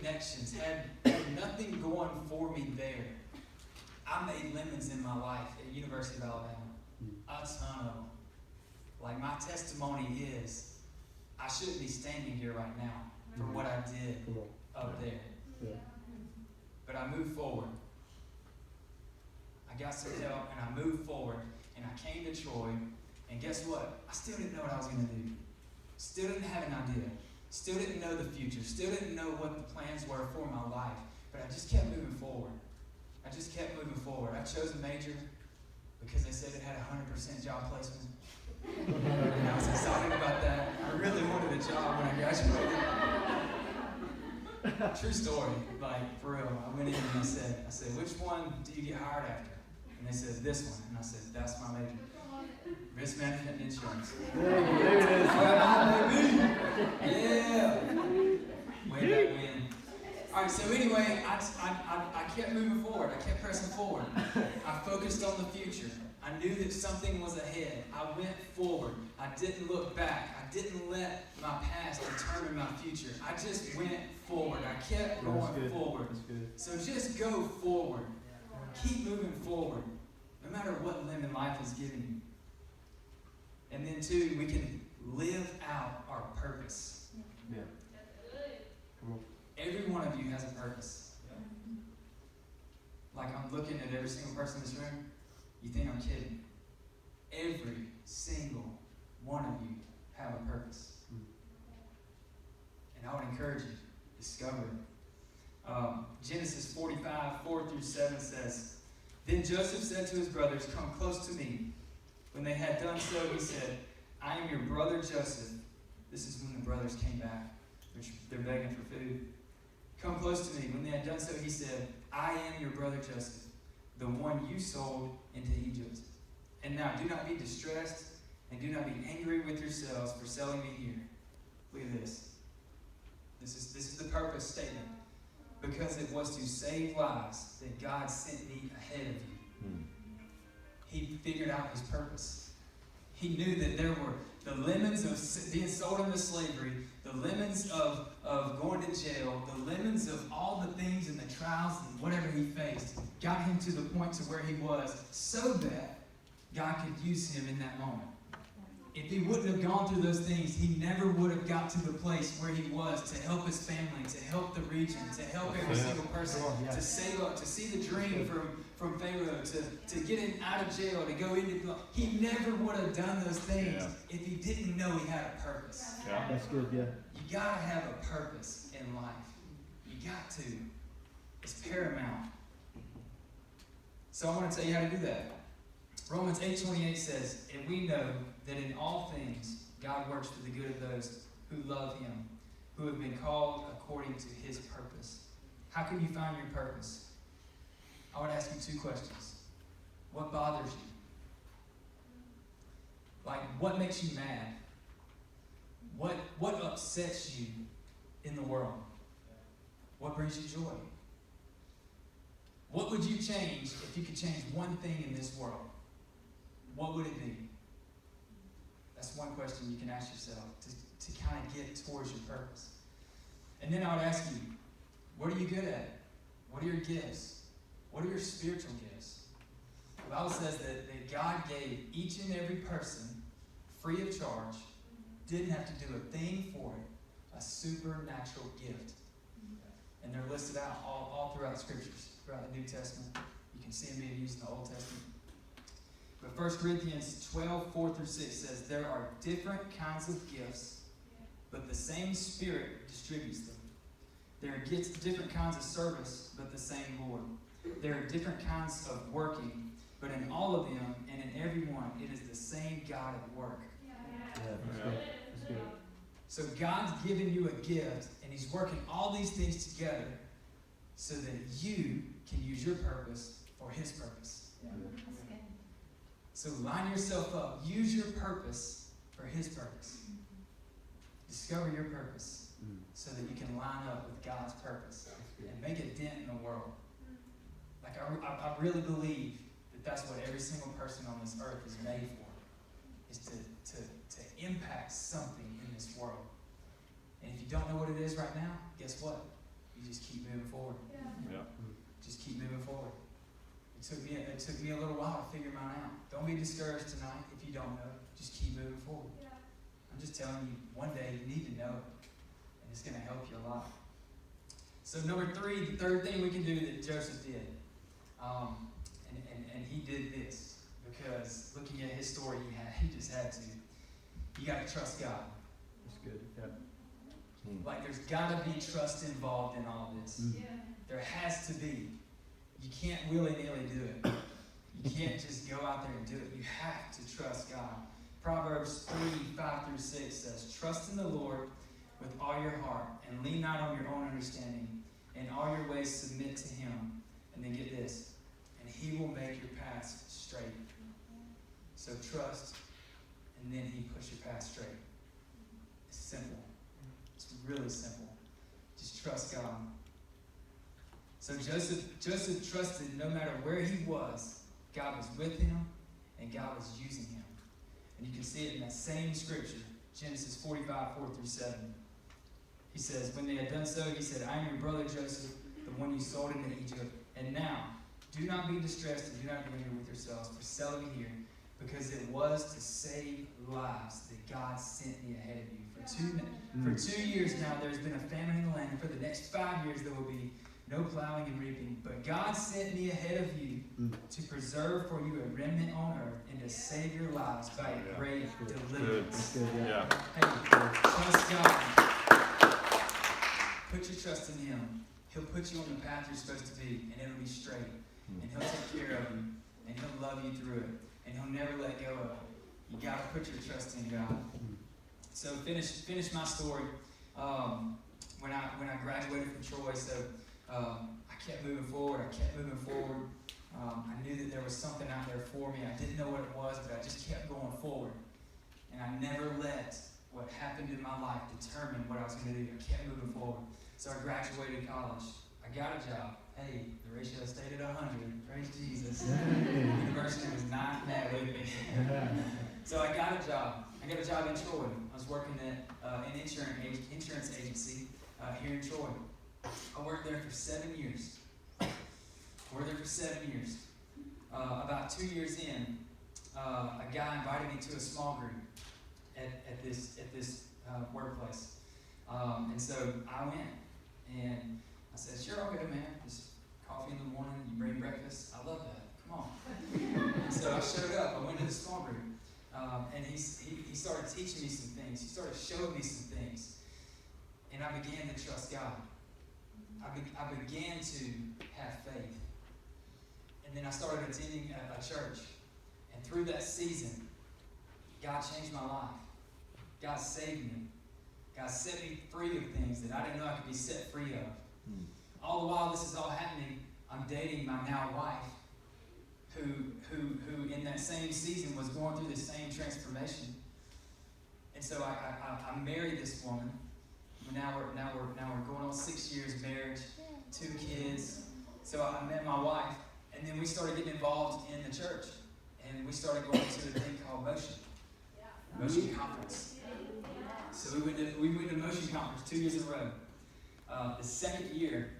connections, had nothing going for me there. I made lemons in my life at University of Alabama. A ton of them. Like, my testimony is, I shouldn't be standing here right now for what I did up there. Yeah. But I moved forward. I got some help, and I moved forward, and I came to Troy, and guess what? I still didn't know what I was going to do. Still didn't have an idea. Still didn't know the future. Still didn't know what the plans were for my life. But I just kept moving forward. I I chose a major because they said it had 100% job placement. And I was excited about that. I really wanted a job when I graduated. True story, like, for real. I went in and I said, which one do you get hired after? And they said, this one. And I said, that's my major. Risk management and insurance. There it is. Yeah. Way back when. All right, so anyway, I kept moving forward. I kept pressing forward. I focused on the future. I knew that something was ahead. I went forward. I didn't look back. I didn't let my past determine my future. I just went forward. I kept going forward. So just go forward. Keep moving forward, no matter what lemon life has given you. And then, too, we can live out our purpose. Yeah. Come on. Every one of you has a purpose. Like, I'm looking at every single person in this room. You think I'm kidding? Every single one of you have a purpose. And I would encourage you to discover it. Genesis 45, 4-7 says, Then Joseph said to his brothers, Come close to me. When they had done so, he said, I am your brother Joseph. This is when the brothers came back. They're begging for food. Come close to me. When they had done so, he said, I am your brother Joseph, the one you sold into Egypt. And now do not be distressed, and do not be angry with yourselves for selling me here. Look at this. This is the purpose statement. Because it was to save lives that God sent me ahead of you. He figured out his purpose. He knew that there were the lemons of being sold into slavery, the lemons of going to jail, the lemons of all the things and the trials and whatever he faced, got him to the point to where he was so that God could use him in that moment. If he wouldn't have gone through those things, he never would have got to the place where he was to help his family, to help the region, to help every single person, to save up, to see the dream from Pharaoh, to get him out of jail, to go into. He never would have done those things if he didn't know he had a purpose. Yeah. That's good, yeah. You got to have a purpose in life. You got to. It's paramount. So I want to tell you how to do that. Romans 8:28 says, And we know that in all things God works for the good of those who love him, who have been called according to his purpose. How can you find your purpose? I would ask you two questions. What bothers you? Like, what makes you mad? What upsets you in the world? What brings you joy? What would you change if you could change one thing in this world? What would it be? That's one question you can ask yourself to kind of get towards your purpose. And then I would ask you, what are you good at? What are your gifts? What are your spiritual gifts? The Bible says that God gave each and every person, free of charge, didn't have to do a thing for it, a supernatural gift. And they're listed out all throughout the scriptures, throughout the New Testament. You can see them being used in the Old Testament. But 1 Corinthians 12, 4-6 says, There are different kinds of gifts, but the same Spirit distributes them. There are different kinds of service, but the same Lord. There are different kinds of working, but in all of them and in every one, it is the same God at work. That's good. So God's given you a gift, and he's working all these things together so that you can use your purpose for his purpose. So line yourself up. Use your purpose for his purpose. Discover your purpose so that you can line up with God's purpose and make a dent in the world. Like, I really believe that that's what every single person on this earth is made for, is to impact something in this world. And if you don't know what it is right now, guess what? You just keep moving forward. Yeah. Just keep moving forward. It took me a little while to figure mine out. Don't be discouraged tonight if you don't know. Just keep moving forward. I'm just telling you, one day you need to know it. And it's going to help you a lot. So number 3, the third thing we can do that Joseph did. And he did this because looking at his story, he just had to. You got to trust God. That's good. Yeah. Like there's got to be trust involved in all this. There has to be. You can't willy-nilly do it. You can't just go out there and do it. You have to trust God. Proverbs 3:5-6 says, "Trust in the Lord with all your heart and lean not on your own understanding. In all your ways submit to Him." And then get this, "and He will make your paths straight." So trust, and then He puts your path straight. It's simple. It's really simple. Just trust God. So Joseph trusted no matter where he was, God was with him and God was using him. And you can see it in that same scripture, Genesis 45:4-7. He says, "When they had done so, he said, 'I am your brother Joseph, the one you sold into Egypt. And now, do not be distressed and do not be angry with yourselves for selling me here, because it was to save lives that God sent me ahead of you. For 2 years now, there's been a famine in the land, and for the next 5 years there will be no plowing and reaping. But God sent me ahead of you to preserve for you a remnant on earth and to save your lives by a great deliverance.'" Yeah. Hey, trust God. Put your trust in Him. He'll put you on the path you're supposed to be, and it'll be straight. And He'll take care of you, and He'll love you through it, and He'll never let go of it. You got to put your trust in God. So finish my story. When I graduated from Troy, so I kept moving forward. I knew that there was something out there for me. I didn't know what it was, but I just kept going forward. And I never let what happened in my life determine what I was going to do. I kept moving forward. So I graduated college. I got a job. Hey, the ratio stayed at 100. Praise Jesus. The university was not mad with me. So I got a job. I got a job in Troy. I was working at an insurance agency here in Troy. I worked there for 7 years. About 2 years in, a guy invited me to a small group at this workplace. And so I went. And I said, "Sure, I'll go, man. Just coffee in the morning, you bring breakfast. I love that. Come on." So I showed up. I went to the small group. And he started teaching me some things. He started showing me some things. And I began to trust God. I began to have faith. And then I started attending a church. And through that season, God changed my life. God saved me. God set me free of things that I didn't know I could be set free of. All the while this is all happening, I'm dating my now wife, who in that same season was going through the same transformation. And so I married this woman. Now we're going on 6 years of marriage, 2 kids. So I met my wife, and then we started getting involved in the church, and we started going to a thing called Motion Conference. So we went to Motion Conference 2 years in a row. The second year,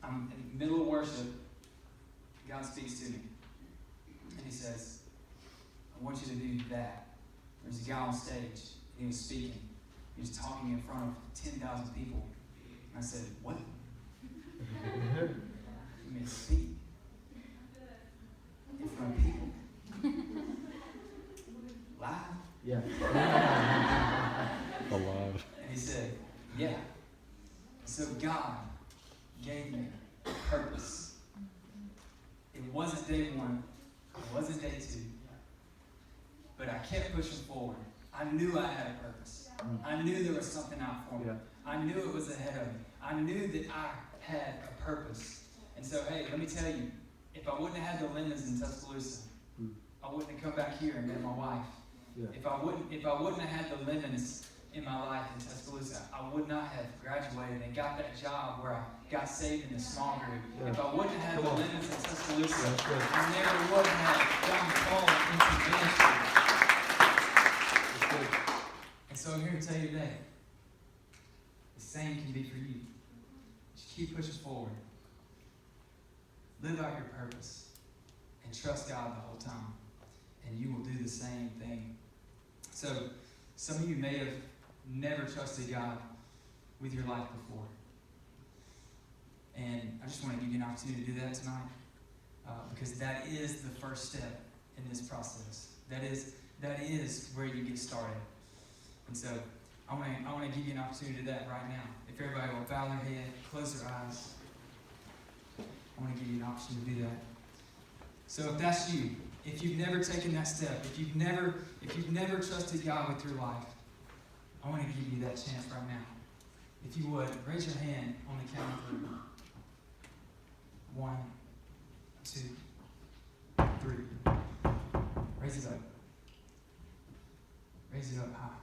I'm in the middle of worship. God speaks to me. And He says, "I want you to do that." There's a guy on stage, and he was speaking. He was talking in front of 10,000 people. And I said, "What? You mean speak in front of people? Live?" Yeah. Alive. And he said, "Yeah." So God gave me purpose. It wasn't day 1. It wasn't day 2. But I kept pushing forward. I knew I had a purpose. I knew there was something out for me. I knew it was ahead of me. I knew that I had a purpose. And so, hey, let me tell you, if I wouldn't have had the lemons in Tuscaloosa, I wouldn't have come back here and met my wife. If I wouldn't have had the lemons in my life in Tuscaloosa, I would not have graduated and got that job where I got saved in a small group. If I wouldn't have had the lemons in Tuscaloosa, I never would have gotten called into ministry. And so I'm here to tell you today, the same can be for you. keep pushing forward. Live out your purpose and trust God the whole time, and you will do the same thing. So, some of you may have never trusted God with your life before. And I just want to give you an opportunity to do that tonight, because that is the first step in this process. That is where you get started. And so I want to give you an opportunity to do that right now. If everybody will bow their head, close their eyes, I want to give you an opportunity to do that. So if that's you, if you've never taken that step, if you've never trusted God with your life, I want to give you that chance right now. If you would, raise your hand on the count of 3. 1, 2, 3. Raise it up. Raise it up high.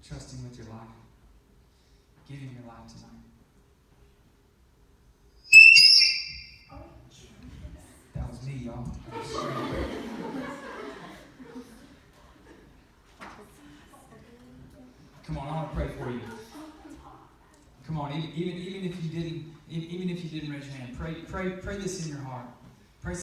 Trust Him with your life. Give Him your life tonight. That was me, y'all. Come on, I want to pray for you. Come on, even if you didn't raise your hand, pray this in your heart.